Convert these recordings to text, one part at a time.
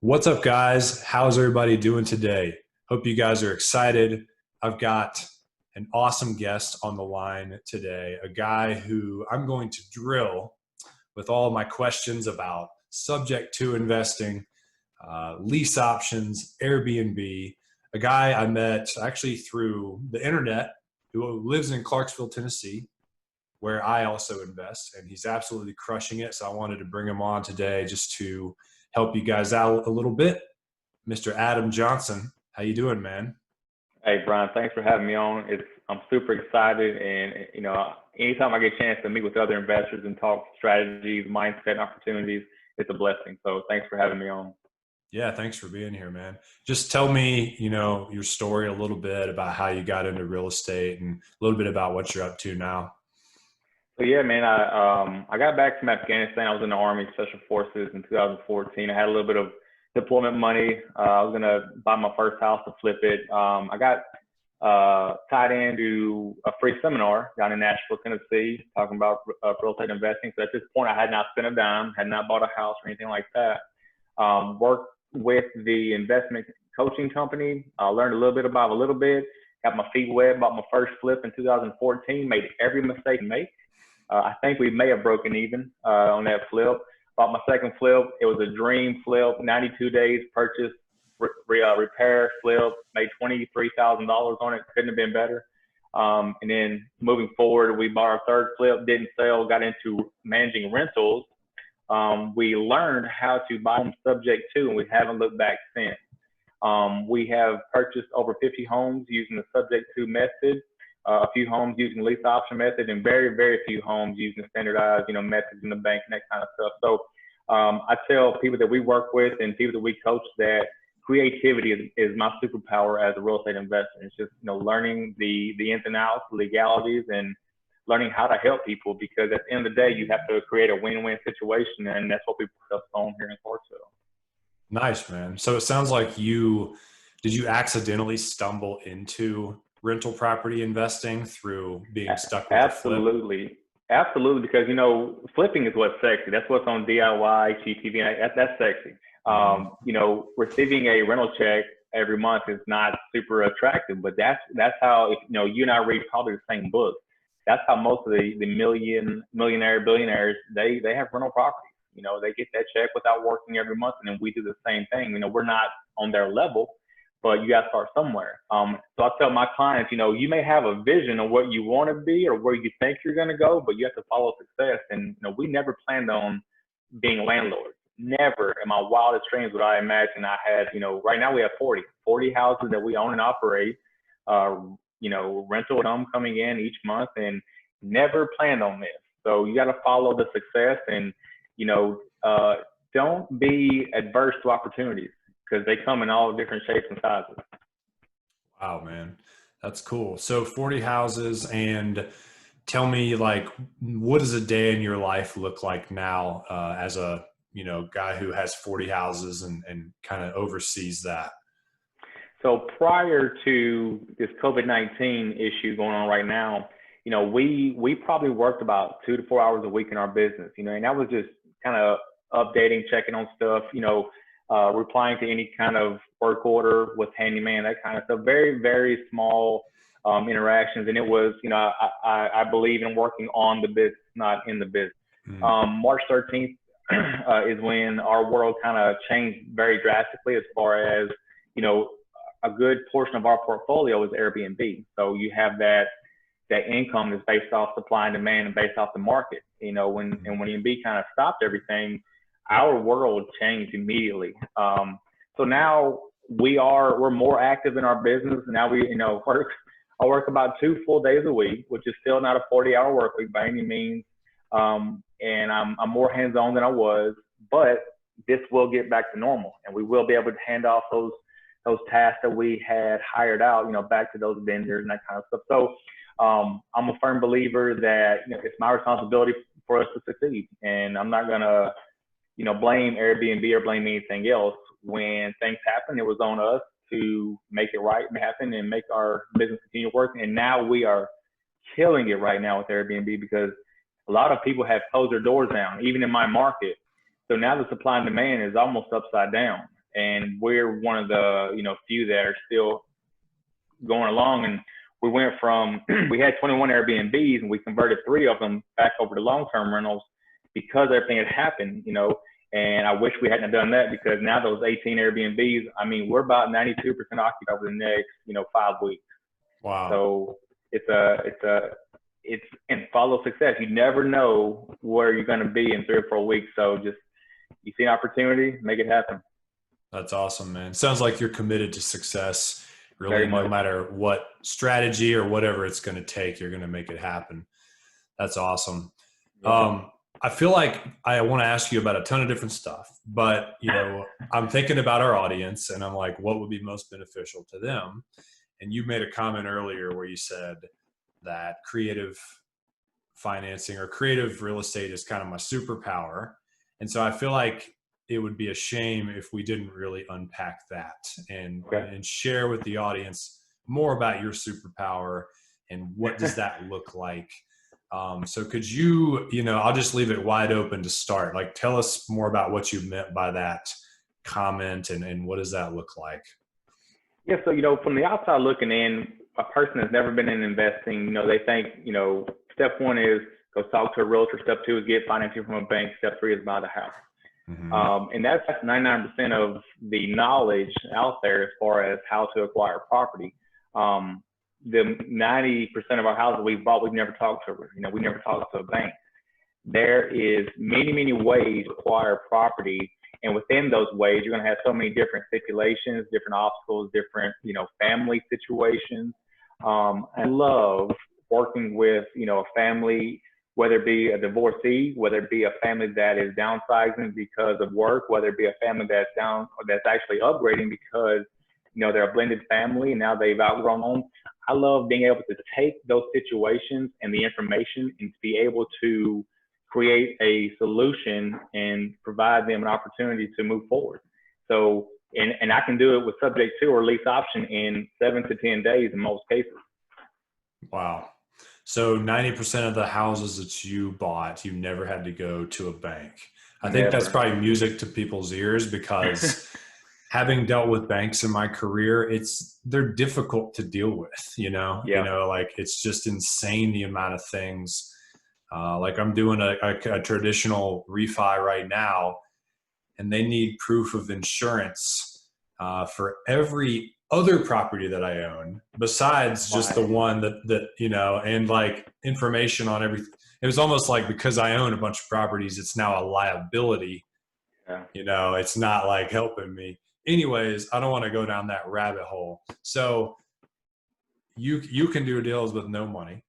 What's up, guys? How's everybody doing today? Hope you guys are excited. I've got an awesome guest on the line today, a guy who I'm going to drill with all my questions about subject to investing, lease options, Airbnb. A guy I met actually through the internet who lives in Clarksville, Tennessee, where I also invest, and he's absolutely crushing it. So I wanted to bring him on today just to help you guys out a little bit. Mr. Adam Johnson, how you doing, man? Hey, Brian, thanks for having me on. I'm super excited, and anytime I get a chance to meet with other investors and talk strategies, mindset, and opportunities, it's a blessing. So thanks for having me on. Yeah, thanks for being here, man. Just tell me, your story a little bit about how you got into real estate and a little bit about what you're up to now. So yeah, man, I got back from Afghanistan. I was in the Army Special Forces in 2014. I had a little bit of deployment money. I was gonna buy my first house to flip it. I got tied into a free seminar down in Nashville, Tennessee, talking about real estate investing. So at this point, I had not spent a dime, had not bought a house or anything like that. Worked with the investment coaching company. I learned a little bit about a little bit. Got my feet wet. Bought my first flip in 2014. Made every mistake to make. I think we may have broken even on that flip. Bought my second flip. It was a dream flip. 92 days purchase, repair, flip. Made $23,000 on it. Couldn't have been better. And then moving forward, we bought our third flip. Didn't sell. Got into managing rentals. We learned how to buy them subject to, and we haven't looked back since. We have purchased over 50 homes using the subject to method. A few homes using lease option method, and very, very few homes using standardized, methods in the bank and that kind of stuff. So I tell people that we work with and people that we coach that creativity is my superpower as a real estate investor. It's just, learning the ins and outs, legalities, and learning how to help people, because at the end of the day, you have to create a win-win situation, and that's what we put up on here in Clarksville. Nice, man. So it sounds like did you accidentally stumble into rental property investing through being stuck with a flip? Absolutely. Absolutely. Because, flipping is what's sexy. That's what's on DIY, GTV. That's sexy. Receiving a rental check every month is not super attractive, but that's how, you and I read probably the same book. That's how most of the millionaire, billionaires, they have rental properties. They get that check without working every month, and then we do the same thing. We're not on their level, but you got to start somewhere. So I tell my clients, you may have a vision of what you want to be or where you think you're going to go, but you have to follow success. And, we never planned on being landlords. Never in my wildest dreams would I imagine I had, right now we have 40 houses that we own and operate, rental income coming in each month, and never planned on this. So you got to follow the success, and, don't be adverse to opportunities, because they come in all different shapes and sizes. Wow, man. That's cool. So 40 houses, and tell me, like, what does a day in your life look like now as a, guy who has 40 houses and kind of oversees that? So prior to this COVID-19 issue going on right now, we probably worked about 2 to 4 hours a week in our business, and that was just kind of updating, checking on stuff, replying to any kind of work order with handyman, that kind of stuff. Very, very small interactions. And it was, I believe in working on the business, not in the business. March 13th is when our world kind of changed very drastically, as far as, a good portion of our portfolio is Airbnb. So you have that income is based off supply and demand and based off the market. When Airbnb kind of stopped everything, our world changed immediately. So now we're more active in our business. Now I work about 2 full days a week, which is still not a 40-hour work week by any means. And I'm more hands-on than I was, but this will get back to normal, and we will be able to hand off those tasks that we had hired out, back to those vendors and that kind of stuff. So I'm a firm believer that it's my responsibility for us to succeed, and I'm not gonna blame Airbnb or blame anything else. When things happen, it was on us to make it right and happen and make our business continue working. And now we are killing it right now with Airbnb, because a lot of people have closed their doors down, even in my market. So now the supply and demand is almost upside down. and we're one of the, few that are still going along. And we went from, we had 21 Airbnbs and we converted 3 of them back over to long-term rentals because everything had happened, and I wish we hadn't done that, because now those 18 Airbnbs, I mean, we're about 92% occupied over the next, 5 weeks. Wow. So it's and follow success. You never know where you're going to be in 3 or 4 weeks. So just, you see an opportunity, make it happen. That's awesome, man. Sounds like you're committed to success. Really, Very much. no matter what strategy or whatever it's going to take, you're going to make it happen. That's awesome. Yeah. I feel like I want to ask you about a ton of different stuff, but I'm thinking about our audience and I'm like, what would be most beneficial to them? And you made a comment earlier where you said that creative financing or creative real estate is kind of my superpower. And so I feel like it would be a shame if we didn't really unpack that and share with the audience more about your superpower and what does that look like. So could you, I'll just leave it wide open to start. Like, tell us more about what you meant by that comment and what does that look like? Yeah. So, from the outside looking in, a person that's never been in investing, they think, step 1 is go talk to a realtor. Step 2 is get financing from a bank. Step 3 is buy the house. Mm-hmm. And that's 99% of the knowledge out there as far as how to acquire property. The 90% of our houses we've bought, we've never talked to, we never talked to a bank. There is many, many ways to acquire property. And within those ways, you're going to have so many different stipulations, different obstacles, different, family situations. I love working with, a family, whether it be a divorcee, whether it be a family that is downsizing because of work, whether it be a family that's actually upgrading because, they're a blended family and now they've outgrown home. I love being able to take those situations and the information and to be able to create a solution and provide them an opportunity to move forward. So, and I can do it with subject to or lease option in 7 to 10 days in most cases. Wow. So 90% of the houses that you bought, you never had to go to a bank. I think that's probably music to people's ears because having dealt with banks in my career, they're difficult to deal with, like it's just insane the amount of things. Like I'm doing a traditional refi right now and they need proof of insurance for every other property that I own besides just the one that and like information on everything. It was almost like because I own a bunch of properties, it's now a liability. It's not like helping me. Anyways, I don't want to go down that rabbit hole. So you can do deals with no money.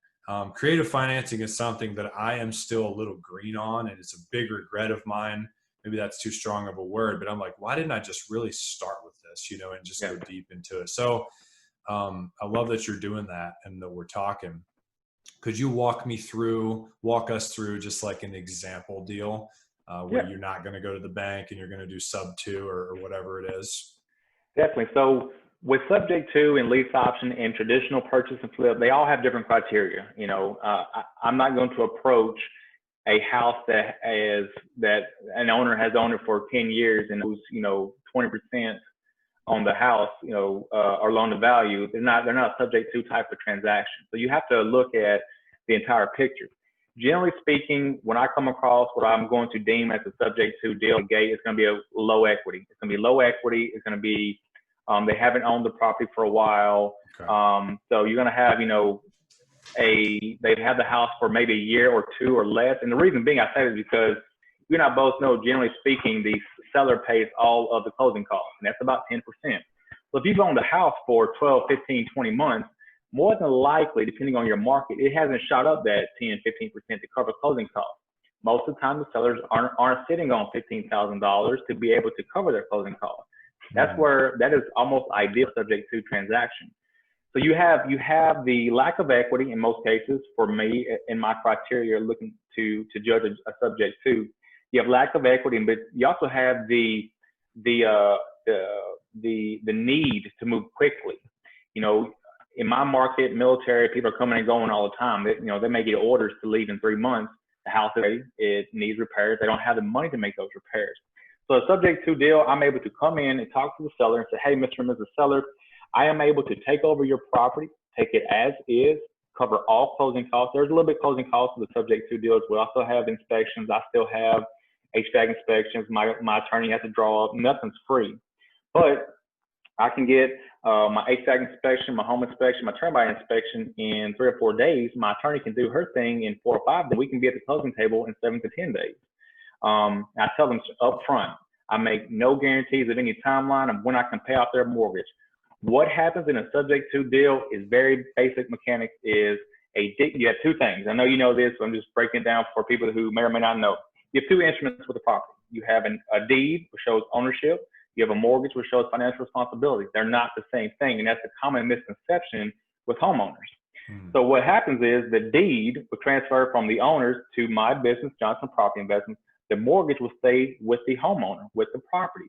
Creative financing is something that I am still a little green on, and it's a big regret of mine. Maybe that's too strong of a word, but I'm like, why didn't I just really start with this, and just go deep into it? So I love that you're doing that and that we're talking. Could you walk us through just like an example deal where you're not going to go to the bank and you're going to do sub 2 or whatever it is? Definitely. So with subject to and lease option and traditional purchase and flip, they all have different criteria. I'm not going to approach a house that an owner has owned it for 10 years and who's 20% on the house, or loan to value. They're not subject to type of transaction. So you have to look at the entire picture. Generally speaking, when I come across what I'm going to deem as a subject to deal gate, it's going to be a low equity. It's going to be low equity. It's going to be they haven't owned the property for a while. Okay. So you're going to have they've had the house for maybe a year or 2 or less. And the reason being I say this is because you and I both know, generally speaking, the seller pays all of the closing costs, and that's about 10%. So if you've owned a house for 12, 15, 20 months, more than likely, depending on your market, it hasn't shot up that 10, 15% to cover closing costs. Most of the time, the sellers aren't sitting on $15,000 to be able to cover their closing costs. That's where that is almost ideal subject to transaction. So you have the lack of equity in most cases. For me, in my criteria, looking to judge a subject to, you have lack of equity, but you also have the need to move quickly. In my market, military, people are coming and going all the time. They may get orders to leave in 3 months. The house is ready. It needs repairs. They don't have the money to make those repairs. So a subject to deal, I'm able to come in and talk to the seller and say, hey, Mr. and Mrs. Seller, I am able to take over your property, take it as is, cover all closing costs. There's a little bit closing costs with the subject to deals. We also have inspections. I still have HVAC inspections. My attorney has to draw up. Nothing's free. But I can get my HVAC inspection, my home inspection, my termite inspection in 3 or 4 days. My attorney can do her thing in 4 or 5 days. We can be at the closing table in 7 to 10 days. I tell them up front, I make no guarantees of any timeline of when I can pay off their mortgage. What happens in a subject to deal is very basic mechanics. You have 2 things. I know you know this, but I'm just breaking it down for people who may or may not know. You have 2 instruments with the property. You have a deed, which shows ownership. You have a mortgage, which shows financial responsibility. They're not the same thing, and that's a common misconception with homeowners. So what happens is the deed will transfer from the owners to my business, Johnson Property Investments. The mortgage will stay with the homeowner, with the property.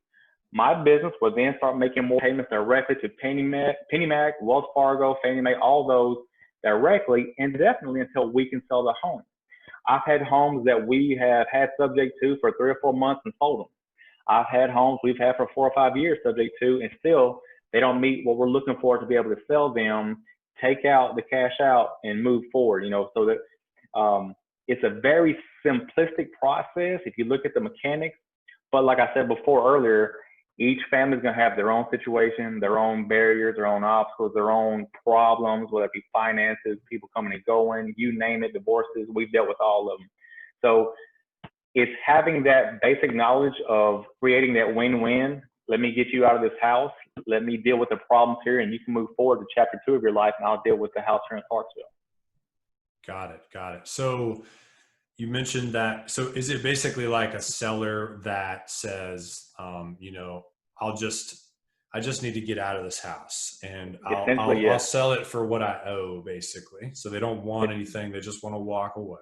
My business will then start making more payments directly to PennyMac, Wells Fargo, Fannie Mae, all those directly, indefinitely until we can sell the home. I've had homes that we have had subject to for 3 or 4 months and sold them. I've had homes we've had for 4 or 5 years subject to, and still they don't meet what we're looking for to be able to sell them, take out the cash out, and move forward. So that it's a very simplistic process if you look at the mechanics. But like I said before earlier, each family is going to have their own situation, their own barriers, their own obstacles, their own problems, whether it be finances, people coming and going, you name it, divorces. We've dealt with all of them. So it's having that basic knowledge of creating that win-win. Let me get you out of this house. Let me deal with the problems here, and you can move forward to chapter 2 of your life, and I'll deal with the house here in Clarksville. Got it. So you mentioned that. So is it basically like a seller that says, I just need to get out of this house, and I'll sell it for what I owe, basically. So they don't want anything. They just want to walk away.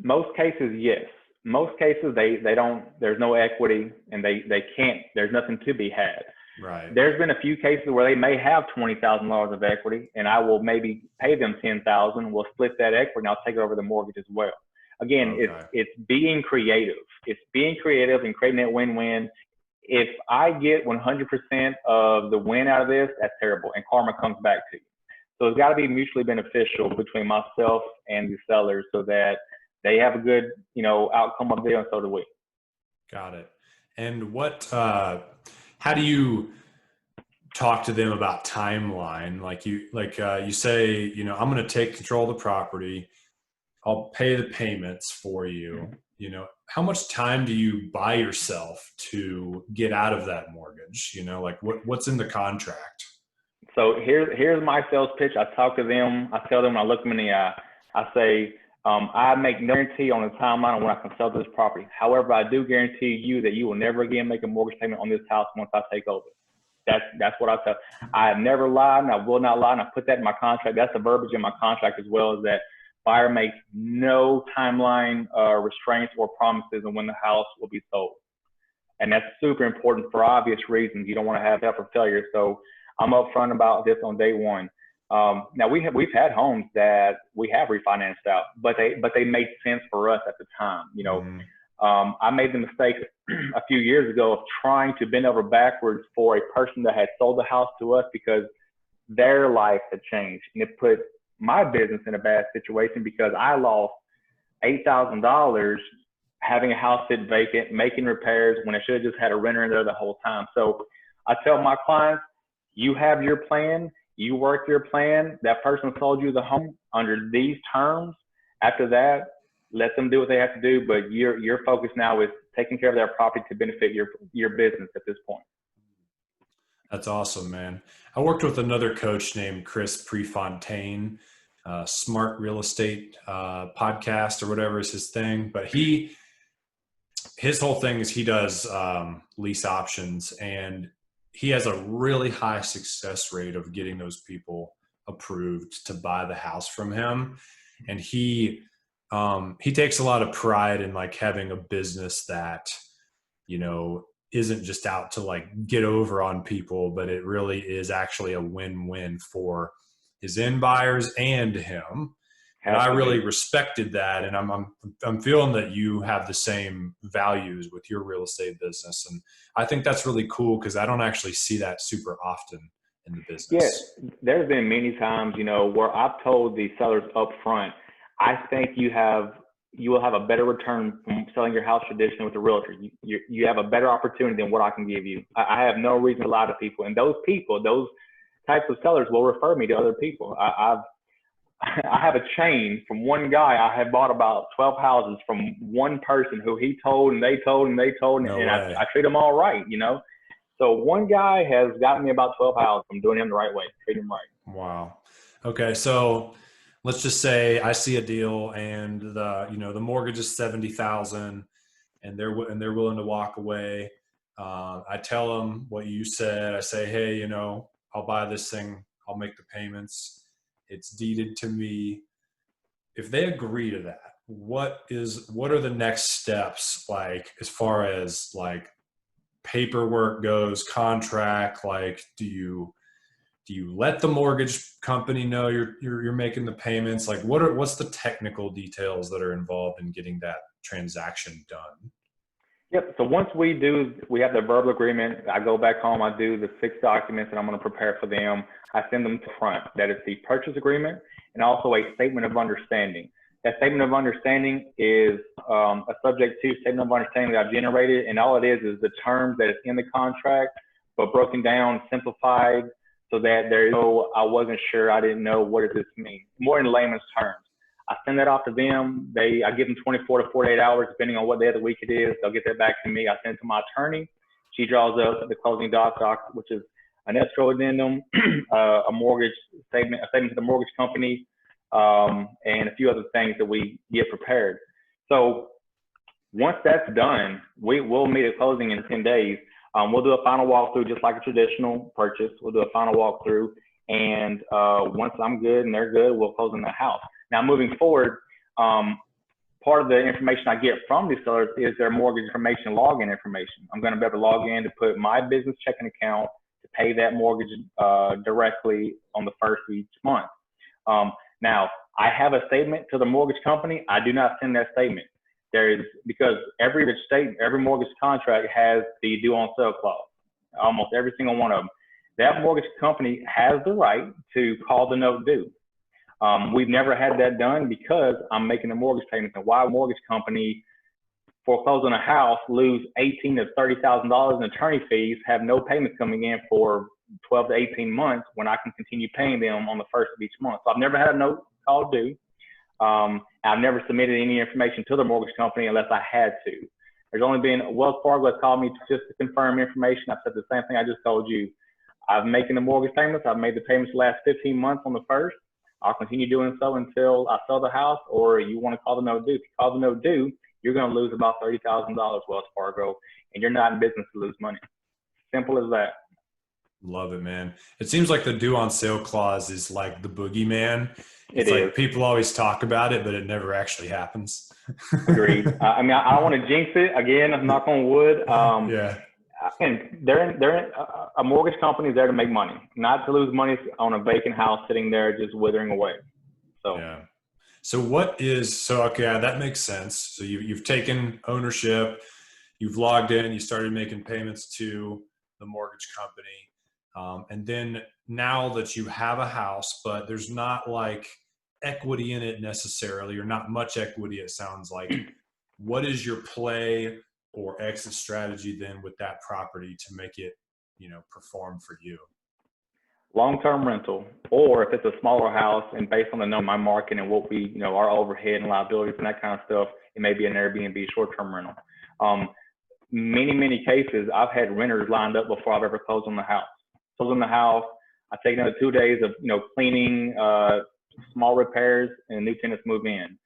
Most cases, yes. Most cases, they don't, there's no equity, and they can't, there's nothing to be had. Right. There's been a few cases where they may have $20,000 of equity, and I will maybe pay them $10,000. We'll split that equity, and I'll take over the mortgage as well. Again, it's being creative. It's being creative and creating that win-win. If I get 100% of the win out of this, that's terrible, and karma comes back to you. So it's got to be mutually beneficial between myself and the sellers so that they have a good, outcome of it, and so do we. Got it. And how do you talk to them about timeline? Like you say, I'm going to take control of the property. I'll pay the payments for you. How much time do you buy yourself to get out of that mortgage? What's in the contract? So here's my sales pitch. I talk to them. I tell them when I look them in the eye, I say, I make no guarantee on the timeline on when I can sell this property. However, I do guarantee you that you will never again make a mortgage payment on this house once I take over. That's what I tell. I have never lied, and I will not lie, and I put that in my contract. That's the verbiage in my contract as well, is that buyer makes no timeline restraints or promises on when the house will be sold. And that's super important for obvious reasons. You don't want to have help or failure. So I'm upfront about this on day one. Now we've had homes that we have refinanced out, but they made sense for us at the time. I made the mistake a few years ago of trying to bend over backwards for a person that had sold the house to us because their life had changed, and it put my business in a bad situation because I lost $8,000 having a house sit vacant, making repairs when I should have just had a renter in there the whole time. So I tell my clients, you have your plan, you work your plan. That person sold you the home under these terms. After that, let them do what they have to do. But your focus now is taking care of their property to benefit your business at this point. That's awesome, man. I worked with another coach named Chris Prefontaine, Smart Real Estate podcast or whatever is his thing. But his whole thing is he does lease options, and he has a really high success rate of getting those people approved to buy the house from him. And he takes a lot of pride in like having a business that, isn't just out to like get over on people, but it really is actually a win-win for his end buyers and him. And Has I to really be. respected that. And I'm feeling that you have the same values with your real estate business. And I think that's really cool because I don't actually see that super often in the Yeah, business. there's been many times, where I've told the sellers up front, I think you will have a better return from selling your house traditionally with a realtor. You have a better opportunity than what I can give you. I have no reason to lie to people, and those people, those types of sellers, will refer me to other people. I have a chain from one guy. I have bought about 12 houses from one person who he told and they told and they told, No and way. I treat them all right. So one guy has gotten me about 12 houses from doing him the right way, treating him right. Wow. Okay. So let's just say I see a deal and the mortgage is 70,000 and they're willing to walk away. I tell them what you said. I say, hey, I'll buy this thing. I'll make the payments. It's deeded to me. If they agree to that, what are the next steps like as far as like paperwork goes, contract? Like, do you let the mortgage company know you're making the payments? Like, what's the technical details that are involved in getting that transaction done? Yep. So once we have the verbal agreement. I go back home. I do the 6 documents that I'm going to prepare for them. I send them to front. That is the purchase agreement and also a statement of understanding. That statement of understanding is a subject to statement of understanding that I've generated, and all it is the terms that is in the contract, but broken down, simplified, so that there's no I wasn't sure, I didn't know, what does this mean, more in layman's terms. I send that off to them. I give them 24 to 48 hours, depending on what day of the week it is. They'll get that back to me. I send it to my attorney. She draws up the closing doc, which is an escrow addendum, a mortgage statement, a statement to the mortgage company, and a few other things that we get prepared. So once that's done, we'll meet at closing in 10 days. We'll do a final walkthrough, just like a traditional purchase. We'll do a final walkthrough. And once I'm good and they're good, we'll close on the house. Now, moving forward, part of the information I get from these sellers is their mortgage information, login information. I'm going to be able to log in to put my business checking account to pay that mortgage directly on the first of each month. Now, I have a statement to the mortgage company. I do not send that statement. Because every mortgage contract has the due on sale clause, almost every single one of them. That mortgage company has the right to call the note due. We've never had that done because I'm making the mortgage payments. And why would a mortgage company foreclose on a house, lose $18,000 to $30,000 in attorney fees, have no payments coming in for 12 to 18 months when I can continue paying them on the first of each month? So I've never had a note called due. I've never submitted any information to the mortgage company unless I had to. There's only been Wells Fargo has called me just to confirm information. I've said the same thing I just told you. I'm making the mortgage payments. I've made the payments the last 15 months on the first. I'll continue doing so until I sell the house, or you want to call the note due. If you call the note due, you're going to lose about $30,000, Wells Fargo, and you're not in business to lose money. Simple as that. Love it, man. It seems like the due on sale clause is like the boogeyman. It It's is. like people always talk about it, but it never actually happens. Agreed. I mean, I don't want to jinx it. Again, knock on wood. Yeah. And a mortgage company is there to make money, not to lose money on a vacant house sitting there just withering away. So Yeah. Okay, that makes sense. So you've taken ownership, you've logged in, you started making payments to the mortgage company. And then now that you have a house, but there's not like equity in it necessarily, or not much equity, it sounds like, what is your play or exit strategy then with that property to make it, perform for you? long-term rental, or if it's a smaller house and based on the number, my market and what we, our overhead and liabilities and that kind of stuff, it may be an Airbnb short-term rental. Many cases, I've had renters lined up before I've ever closed on the house. Closed on the house, I take another 2 days of, cleaning, small repairs, and new tenants move in.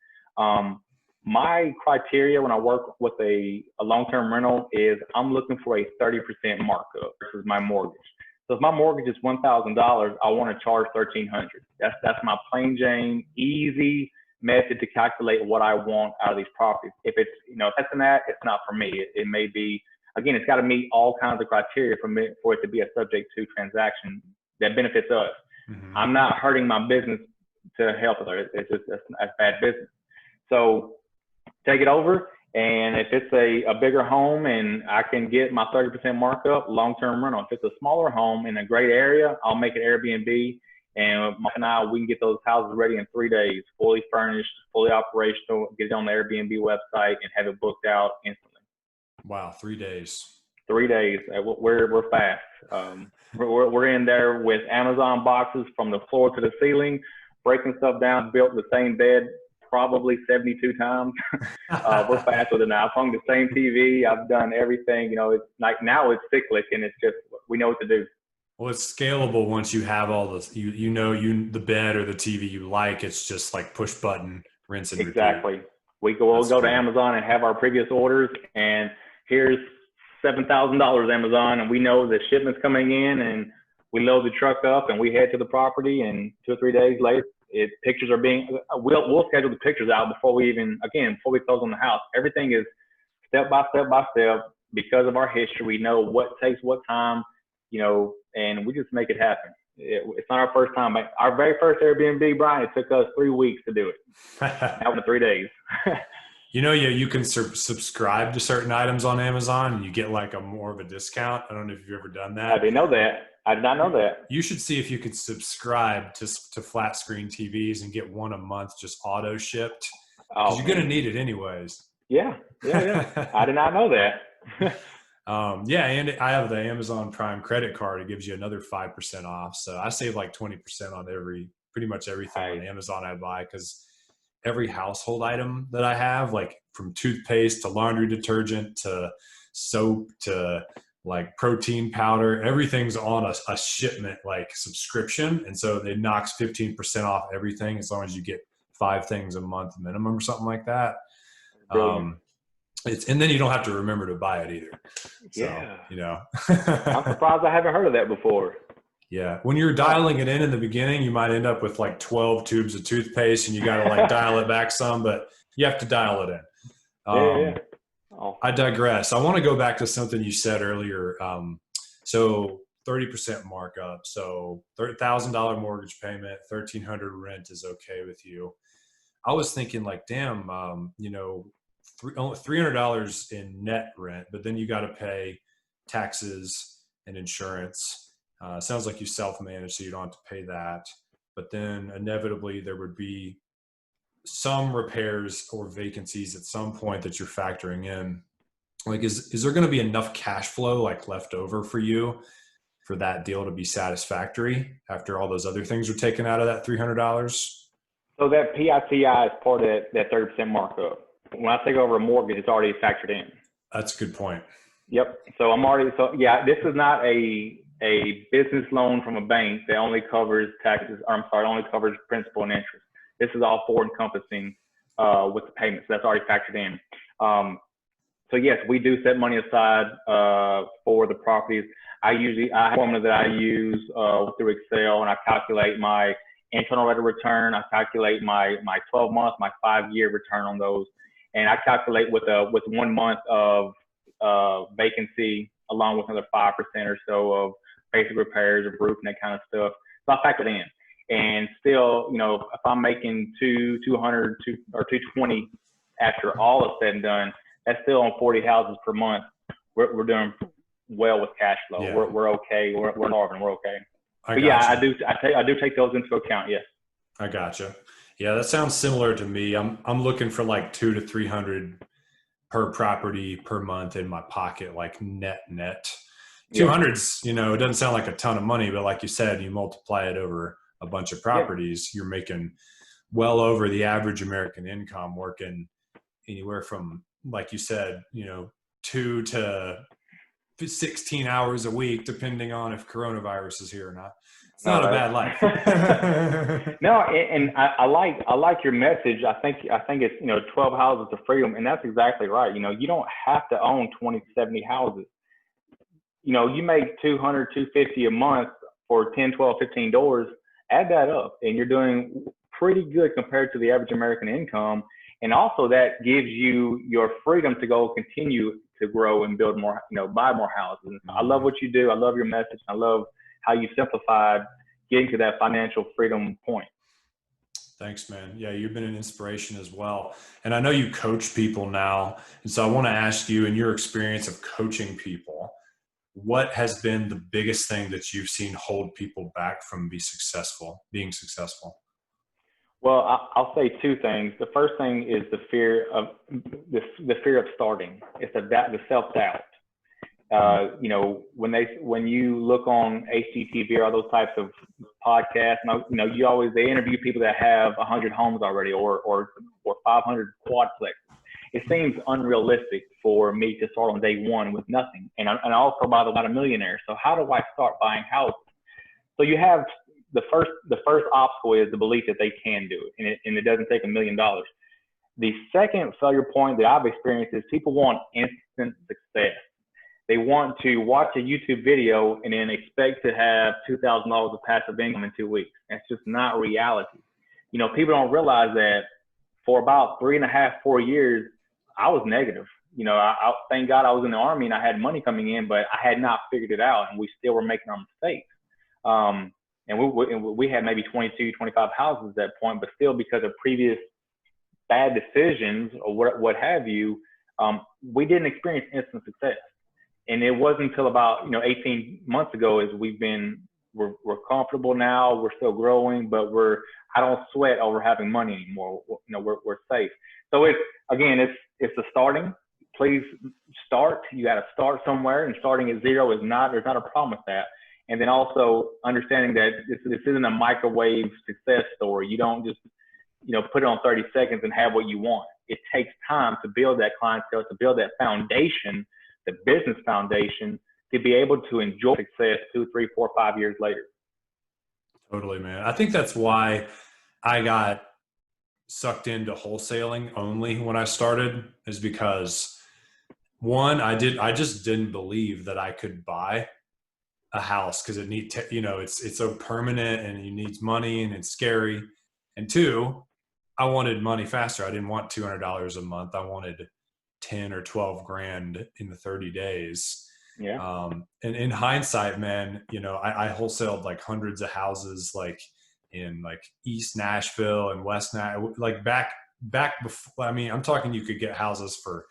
My criteria when I work with a long-term rental is I'm looking for a 30% markup versus my mortgage. So if my mortgage is $1,000, I want to charge $1,300. That's my plain Jane, easy method to calculate what I want out of these properties. If it's, less than that, it's not for me. It may be, again, it's got to meet all kinds of criteria for it to be a subject to transaction that benefits us. Mm-hmm. I'm not hurting my business to help us. It's just that's bad business. So take it over. And if it's a bigger home and I can get my 30% markup, long-term rental. If it's a smaller home in a great area, I'll make it Airbnb. And Mike and I, we can get those houses ready in 3 days, fully furnished, fully operational, get it on the Airbnb website and have it booked out instantly. Wow, 3 days. 3 days. We're fast. We're in there with Amazon boxes from the floor to the ceiling, breaking stuff down, built the same bed probably 72 times. We're fast with it now. I've hung the same TV. I've done everything. It's like now it's cyclic and it's just, we know what to do. Well, it's scalable once you have all this, the bed or the TV you like, it's just like push button, rinse and repeat. Exactly. We'll go to Amazon and have our previous orders and here's $7,000 Amazon and we know the shipment's coming in and we load the truck up and we head to the property and 2 or 3 days later, pictures are we'll schedule the pictures out before we close on the house. Everything is step by step by step because of our history. We know what takes what time, and we just make it happen. It's not our first time. Our very first Airbnb, Brian, it took us 3 weeks to do it. Now in 3 days. You can subscribe to certain items on Amazon and you get like more of a discount. I don't know if you've ever done that. I didn't know that. I did not know that. You should see if you could subscribe to flat screen TVs and get one a month just auto shipped. Because you're going to need it anyways. Yeah. I did not know that. And I have the Amazon Prime credit card. It gives you another 5% off. So I save like 20% on pretty much everything on Amazon I buy because every household item that I have, like from toothpaste to laundry detergent to soap to like protein powder, everything's on a shipment like subscription. And so it knocks 15% off everything as long as you get 5 things a month minimum or something like that. And then you don't have to remember to buy it either. So, I'm surprised I haven't heard of that before. Yeah. When you're dialing it in the beginning, you might end up with like 12 tubes of toothpaste and you got to like dial it back some, but you have to dial it in. I digress. I want to go back to something you said earlier. So 30% markup. So $1,000 mortgage payment, $1,300 rent is okay with you. I was thinking like, damn, $300 in net rent, but then you got to pay taxes and insurance. Sounds like you self-manage, so you don't have to pay that. But then inevitably there would be some repairs or vacancies at some point that you're factoring in. Like, is there going to be enough cash flow like left over for you for that deal to be satisfactory after all those other things are taken out of that $300? So that PITI is part of that 30% markup. When I take over a mortgage, it's already factored in. That's a good point. Yep. So this is not a business loan from a bank that only covers taxes, only covers principal and interest. This is all forward encompassing with the payments. That's already factored in. So yes, we do set money aside for the properties. I have a formula that I use through Excel, and I calculate my internal rate of return. I calculate my 12 month, my 5-year return on those, and I calculate with 1 month of vacancy along with another 5% or so of basic repairs of roof and that kind of stuff. So I factor it in. And still, if I'm making 200 or 220 after all is said and done, that's still on 40 houses per month. We're doing well with cash flow. Yeah. We're okay. We're starving. We're okay. I do take those into account. Yes. I gotcha. Yeah, that sounds similar to me. I'm looking for like 200 to 300 per property per month in my pocket, like net. 200's, it doesn't sound like a ton of money, but like you said, you multiply it over a bunch of properties, you're making well over the average American income, working anywhere from, like you said, 2 to 16 hours a week, depending on if coronavirus is here or not. It's not a bad life. No, and I like your message. I think it's 12 houses of freedom, and that's exactly right. You don't have to own 20 to 70 houses. You make 200, 250 a month for 10, 12, 15 doors. Add that up, and you're doing pretty good compared to the average American income. And also that gives you your freedom to go continue to grow and build more, buy more houses. I love what you do. I love your message. I love how you simplified getting to that financial freedom point. Thanks, man. Yeah, you've been an inspiration as well. And I know you coach people now. And so I want to ask you, in your experience of coaching people, what has been the biggest thing that you've seen hold people back from being successful? Well, I'll say two things. The first thing is the fear of starting. It's the self doubt. You know, when you look on HGTV or all those types of podcasts, you know, they interview people that have 100 homes already or 500 quadplex. It seems unrealistic for me to start on day one with nothing. And also, by the way, I'm a millionaire. So how do I start buying houses? So you have the first obstacle is the belief that they can do it, and it doesn't take $1 million. The second failure point that I've experienced is people want instant success. They want to watch a YouTube video and then expect to have $2,000 of passive income in 2 weeks. That's just not reality. You know, people don't realize that for about 3.5, 4 years, I was negative. You know, I thank God I was in the Army and I had money coming in, but I had not figured it out, and we still were making our mistakes. And we had maybe 22, 25 houses at that point, but still, because of previous bad decisions or what have you, we didn't experience instant success. And it wasn't until about 18 months ago as we're comfortable now. We're still growing, but I don't sweat over having money anymore. You know, we're safe. So it's the starting. Please start. You got to start somewhere, and starting at zero there's not a problem with that. And then also understanding that this isn't a microwave success story. You don't just put it on 30 seconds and have what you want. It takes time to build that clientele, to build that foundation, the business foundation, to be able to enjoy success 2, 3, 4, 5 years later. Totally, man. I think that's why I got sucked into wholesaling only when I started, is because one, I just didn't believe that I could buy a house because it's so permanent and it needs money and it's scary. And two, I wanted money faster. I didn't want $200 a month. I wanted 10 or 12 grand in the 30 days. Yeah. And in hindsight, man, I wholesaled like hundreds of houses, like in like East Nashville and West Nashville, like back before. I mean, I'm talking, you could get houses for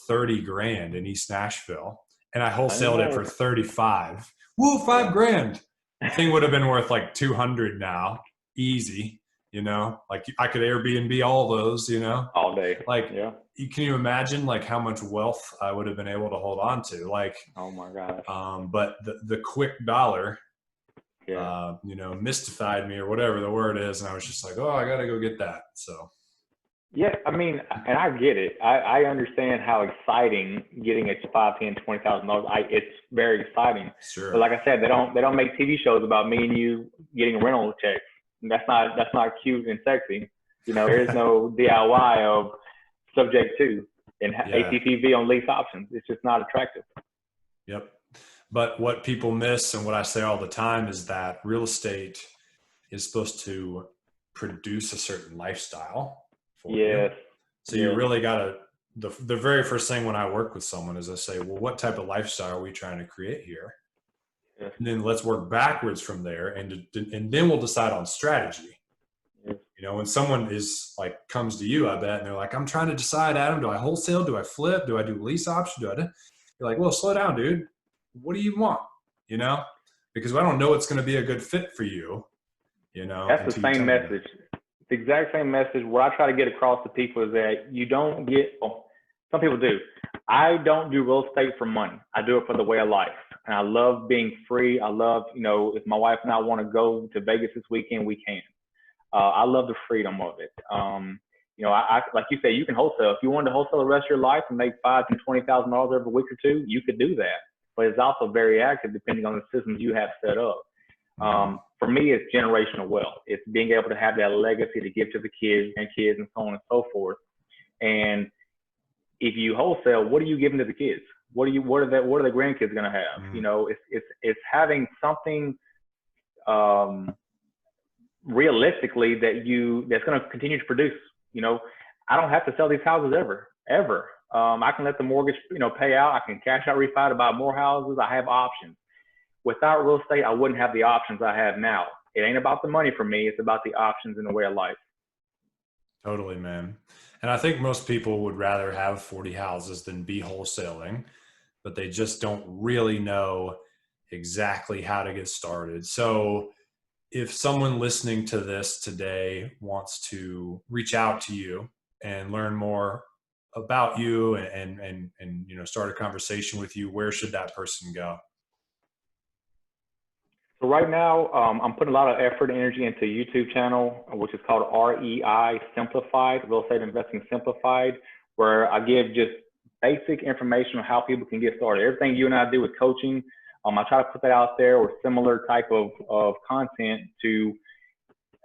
30 grand in East Nashville, and I wholesaled it for 35. Woo, 5 grand. The thing would have been worth like 200 now, easy. Like I could Airbnb all those, all day. Like, yeah. Can you imagine like how much wealth I would have been able to hold on to? Like, oh my gosh. But the quick dollar, yeah. mystified me, or whatever the word is. And I was just like, oh, I got to go get that. So. Yeah, I mean, and I get it. I understand how exciting getting a $5,000, $10,000, $20,000. It's very exciting. Sure. But like I said, they don't make TV shows about me and you getting rental checks. That's not cute and sexy. There is no DIY of subject to and ATPV on lease options. It's just not attractive. Yep. But what people miss, and what I say all the time, is that real estate is supposed to produce a certain lifestyle. Yes. So you really got to, the very first thing when I work with someone is I say, well, what type of lifestyle are we trying to create here? Yes. And then let's work backwards from there. And then we'll decide on strategy. Yes. When someone comes to you, I bet, and they're like, I'm trying to decide, Adam, do I wholesale? Do I flip? Do I do lease option? You're like, well, slow down, dude. What do you want? Because I don't know what's going to be a good fit for you. That's the same message. The exact same message. What I try to get across to people is that you don't get, some people do. I don't do real estate for money. I do it for the way of life. And I love being free. I love, if my wife and I want to go to Vegas this weekend, we can. I love the freedom of it. I like you say, you can wholesale. If you wanted to wholesale the rest of your life and make $5,000 to $20,000 every week or two, you could do that. But it's also very active depending on the systems you have set up. For me, it's generational wealth. It's being able to have that legacy to give to the kids and kids and so on and so forth. And if you wholesale, what are you giving to the kids? What are the grandkids going to have? It's having something realistically that's going to continue to produce. I don't have to sell these houses ever. I can let the mortgage pay out. I can cash out, refi to buy more houses. I have options. Without real estate, I wouldn't have the options I have now. It ain't about the money for me. It's about the options and the way of life. Totally, man. And I think most people would rather have 40 houses than be wholesaling, but they just don't really know exactly how to get started. So if someone listening to this today wants to reach out to you and learn more about you and you know, start a conversation with you, where should that person go? So right now, I'm putting a lot of effort and energy into a YouTube channel, which is called REI Simplified, Real Estate Investing Simplified, where I give just basic information on how people can get started. Everything you and I do with coaching, I try to put that out there or similar type of content to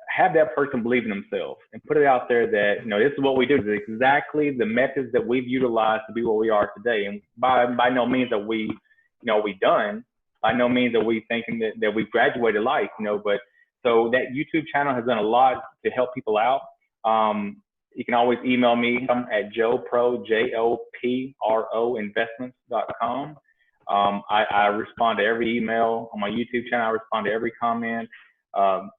have that person believe in themselves and put it out there that, you know, this is what we do. This is exactly the methods that we've utilized to be what we are today. And by no means are we, you know, we done. By no means are we thinking that we've graduated life, you know, but so that YouTube channel has done a lot to help people out. You can always email me at JoPro, JOPRO investments.com. I respond to every email on my YouTube channel. I respond to every comment.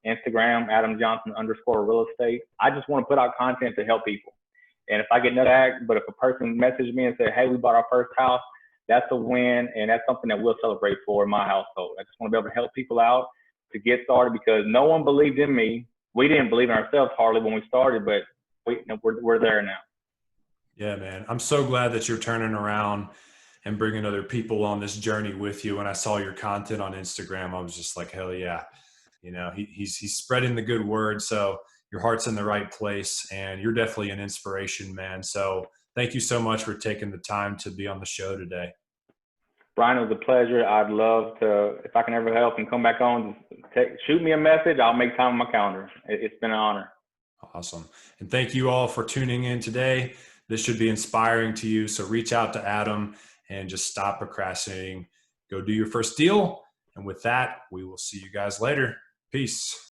Instagram, Adam Johnson _real estate. I just want to put out content to help people. And if I get nothing, but if a person messages me and says, hey, we bought our first house, that's a win. And that's something that we'll celebrate for in my household. I just want to be able to help people out to get started because no one believed in me. We didn't believe in ourselves hardly when we started, but we're there now. Yeah, man. I'm so glad that you're turning around and bringing other people on this journey with you. When I saw your content on Instagram, I was just like, hell yeah. You know, he's spreading the good word. So your heart's in the right place and you're definitely an inspiration, man. So thank you so much for taking the time to be on the show today. Brian, it was a pleasure. I'd love to, if I can ever help and come back on, shoot me a message. I'll make time on my calendar. It's been an honor. Awesome. And thank you all for tuning in today. This should be inspiring to you. So reach out to Adam and just stop procrastinating. Go do your first deal. And with that, we will see you guys later. Peace.